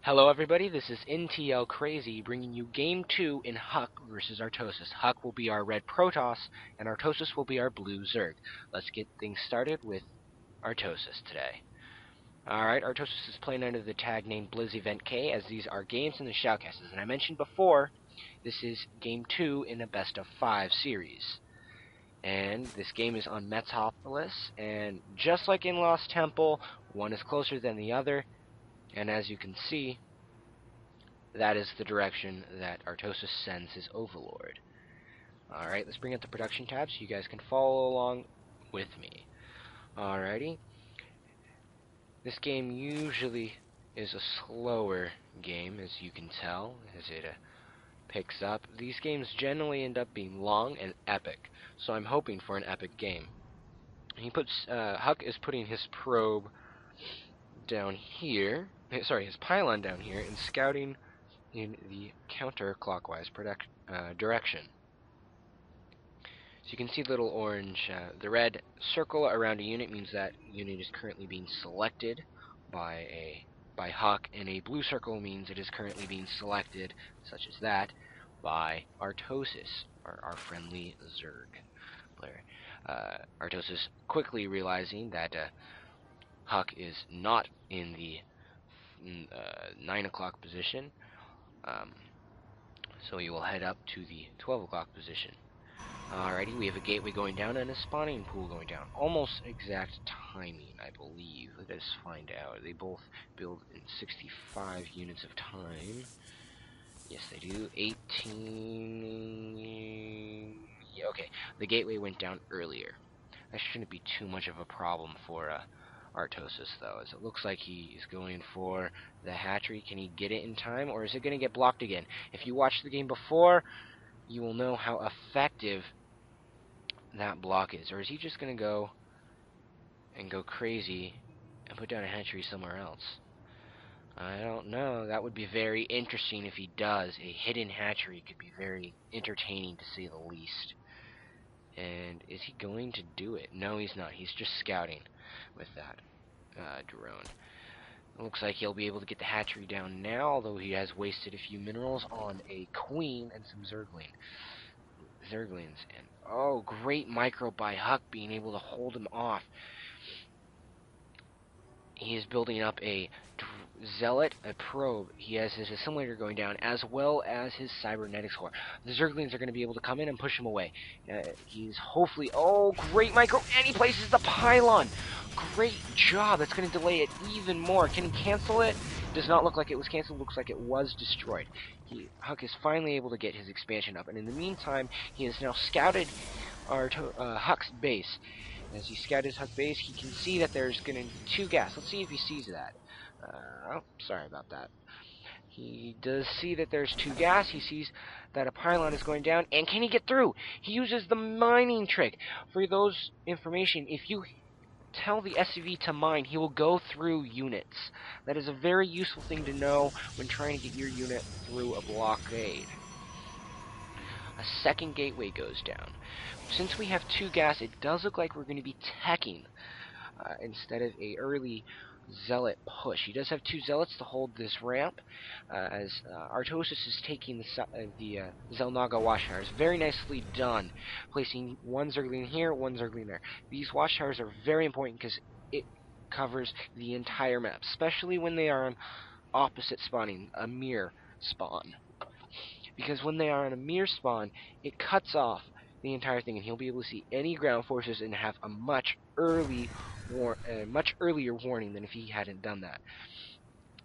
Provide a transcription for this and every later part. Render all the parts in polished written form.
Hello everybody, this is NTLkrayZ bringing you Game 2 in Huck versus Artosis. Huck will be our red Protoss, and Artosis will be our blue Zerg. Let's get things started with Artosis today. Alright, Artosis is playing under the tag name BlizzEventK, as these are games in the shoutcasts. And I mentioned before, this is Game 2 in a best of 5 series. And this game is on Metropolis, and just like in Lost Temple, one is closer than the other. And as you can see, that is the direction that Artosis sends his overlord. Alright, let's bring up the production tab so you guys can follow along with me. Alrighty. This game usually is a slower game, as you can tell, as it picks up. These games generally end up being long and epic, so I'm hoping for an epic game. Huck is putting his probe down here, his pylon down here, and scouting in the counterclockwise direction. So you can see the little orange, the red circle around a unit means that unit is currently being selected by Huck, and a blue circle means it is currently being selected, such as that, by Artosis, or our friendly Zerg player. Artosis quickly realizing that Huck is not in the 9 o'clock position, so he will head up to the 12 o'clock position. Alrighty, we have a gateway going down and a spawning pool going down. almost exact timing, I believe. Let us find out. They both build in 65 units of time. Yes, they do. 18... Yeah, okay. The gateway went down earlier. That shouldn't be too much of a problem for Artosis, though, as it looks like he is going for the hatchery. Can he get it in time, or is it going to get blocked again? If you watched the game before, you will know how effective that block is. Or is he just going to go crazy and put down a hatchery somewhere else? I don't know. That would be very interesting if he does. A hidden hatchery could be very entertaining, to say the least. And is he going to do it? No, he's not. He's just scouting with that drone. It looks like he'll be able to get the hatchery down now, although he has wasted a few minerals on a queen and some zerglings. And oh, great micro by Huck, being able to hold him off. He is building up a zealot, a probe. He has his assimilator going down, as well as his cybernetics core. The zerglings are going to be able to come in and push him away. He's hopefully... Oh, great micro, and he places the pylon. Great job. That's going to delay it even more. Can he cancel it? Does not look like it was canceled. Looks like it was destroyed. Huck is finally able to get his expansion up, and in the meantime, he has now scouted Huck's base. As he scouted Huck's base, he can see that there's going to be 2 gas. Let's see if he sees that. Oh, sorry about that. He does see that there's 2 gas. He sees that a pylon is going down. And can he get through? He uses the mining trick. For those information, if you tell the SCV to mine, he will go through units. That is a very useful thing to know when trying to get your unit through a blockade. A second gateway goes down. Since we have 2 gas, it does look like we're going to be teching instead of a early zealot push. He does have 2 zealots to hold this ramp, as Artosis is taking the Zelnaga watchtowers. Very nicely done, placing 1 zergling here, 1 zergling there. These watchtowers are very important because it covers the entire map, especially when they are on opposite spawning, a mirror spawn. Because when they are on a mirror spawn, it cuts off the entire thing, and he'll be able to see any ground forces and have a much earlier warning than if he hadn't done that.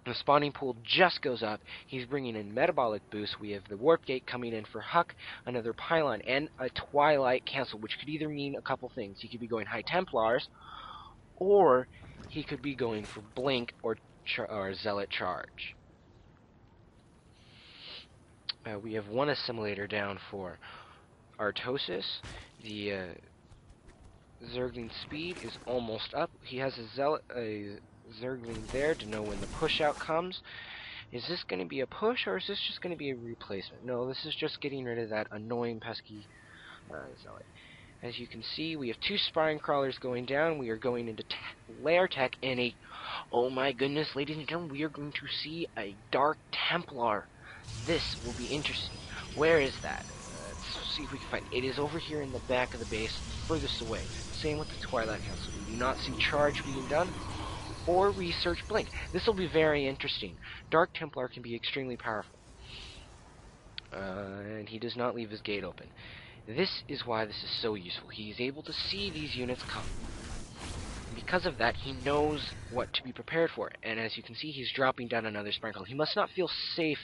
The spawning pool just goes up. He's bringing in metabolic boost. We have the warp gate coming in for Huck, another pylon, and a twilight cancel, which could either mean a couple things. He could be going high Templars, or he could be going for blink or zealot charge. We have 1 assimilator down for Artosis. The zergling speed is almost up. He has a zergling there to know when the push out comes. Is this going to be a push, or is this just going to be a replacement? No, this is just getting rid of that annoying, pesky zealot. As you can see, we have 2 spine crawlers going down. We are going into lair tech and a... Oh my goodness, ladies and gentlemen, we are going to see a Dark Templar. This will be interesting. Where is that? Let's see if we can find it. It is over here in the back of the base, furthest away. Same with the Twilight Council. We do not see charge being done or research blink. This will be very interesting. Dark Templar can be extremely powerful. And he does not leave his gate open. This is why this is so useful. He is able to see these units come. Because of that, he knows what to be prepared for. And as you can see, he's dropping down another sprinkle. He must not feel safe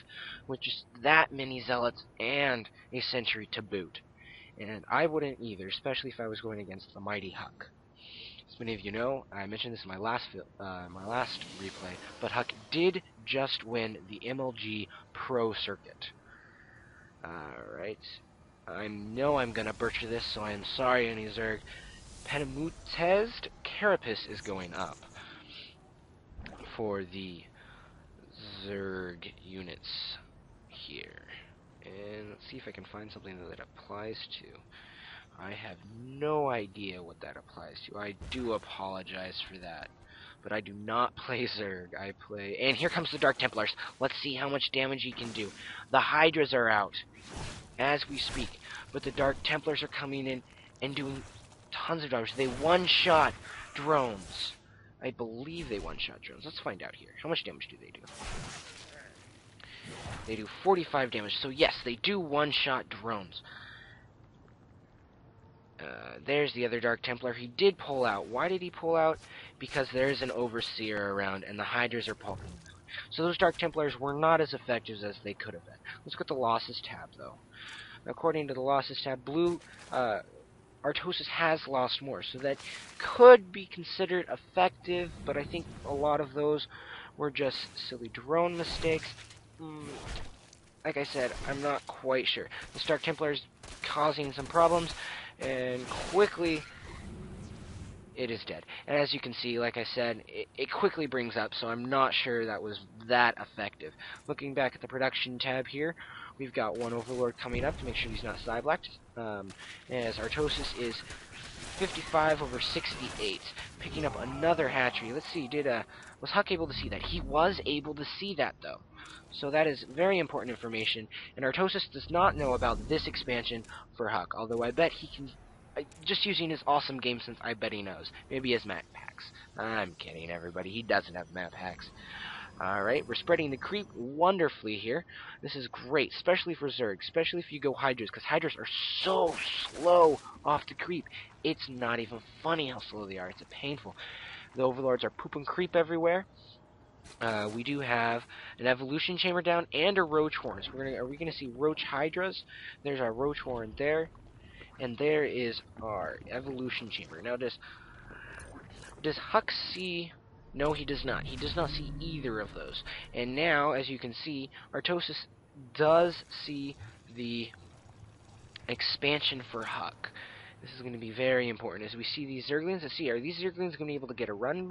with just that many zealots and a sentry to boot. And I wouldn't either, especially if I was going against the mighty Huck. As many of you know, I mentioned this in my last replay, but Huck did just win the MLG Pro Circuit. Alright. I know I'm gonna butcher this, so I am sorry, any Zerg. Penamutezed Carapace is going up for the Zerg units here. And let's see if I can find something that applies to. I have no idea what that applies to. I do apologize for that. But I do not play Zerg. I play... And here comes the Dark Templars. Let's see how much damage he can do. The Hydras are out as we speak. But the Dark Templars are coming in and doing tons of damage. They one-shot drones. I believe they one-shot drones. Let's find out here. How much damage do they do? They do 45 damage. So yes, they do one-shot drones. There's the other Dark Templar. He did pull out. Why did he pull out? Because there's an Overseer around, and the Hydras are pulling him out. So those Dark Templars were not as effective as they could have been. Let's go to the Losses tab, though. According to the Losses tab, Blue Artosis has lost more, so that could be considered effective, but I think a lot of those were just silly drone mistakes. Like I said, I'm not quite sure. The Dark Templar's causing some problems, and quickly it is dead. And as you can see, like I said, it quickly brings up, so I'm not sure that was that effective. Looking back at the production tab here, we've got one Overlord coming up to make sure he's not side-blacked, as Artosis is 55 over 68, picking up another hatchery. Let's see, was Huck able to see that? He was able to see that, though. So that is very important information, and Artosis does not know about this expansion for Huck, although I bet he can, just using his awesome game sense, I bet he knows. Maybe he has map packs. I'm kidding, everybody. He doesn't have map packs. Alright, we're spreading the creep wonderfully here. This is great, especially for Zerg, especially if you go Hydras, because Hydras are so slow off the creep. It's not even funny how slow they are. It's painful. The Overlords are pooping creep everywhere. We do have an evolution chamber down and a roach horn. So are we gonna see roach hydras? There's our roach horn there, and there is our evolution chamber. Now does Huck see? No, he does not. He does not see either of those. And now, as you can see, Artosis does see the expansion for Huck. This is going to be very important as we see these Zerglings. Let's see, are these Zerglings going to be able to get a run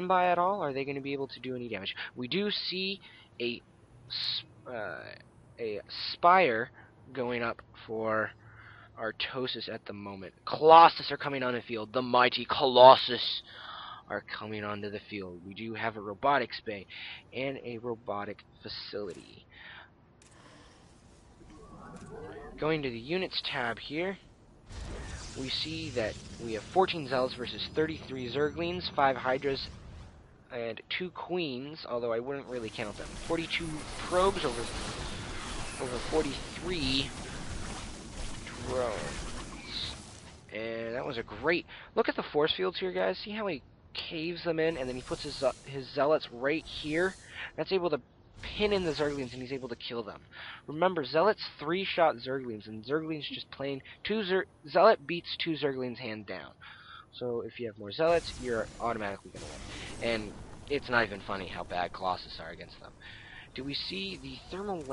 by at all? Are they going to be able to do any damage? We do see a Spire going up for Artosis at the moment. Colossus are coming on the field. The mighty Colossus are coming onto the field. We do have a robotics bay and a robotic facility. Going to the units tab here, we see that we have 14 Zealots versus 33 Zerglings, 5 Hydras, and 2 Queens, although I wouldn't really count them. 42 Probes over 43 Drones. And that was a great... Look at the force fields here, guys. See how he caves them in, and then he puts his Zealots right here? That's able to pin in the Zerglings, and he's able to kill them. Remember, Zealots 3-shot Zerglings, and Zerglings just plain... Zealot beats 2 Zerglings hand down. So if you have more Zealots, you're automatically going to win. And it's not even funny how bad Colossus are against them. Do we see the thermal...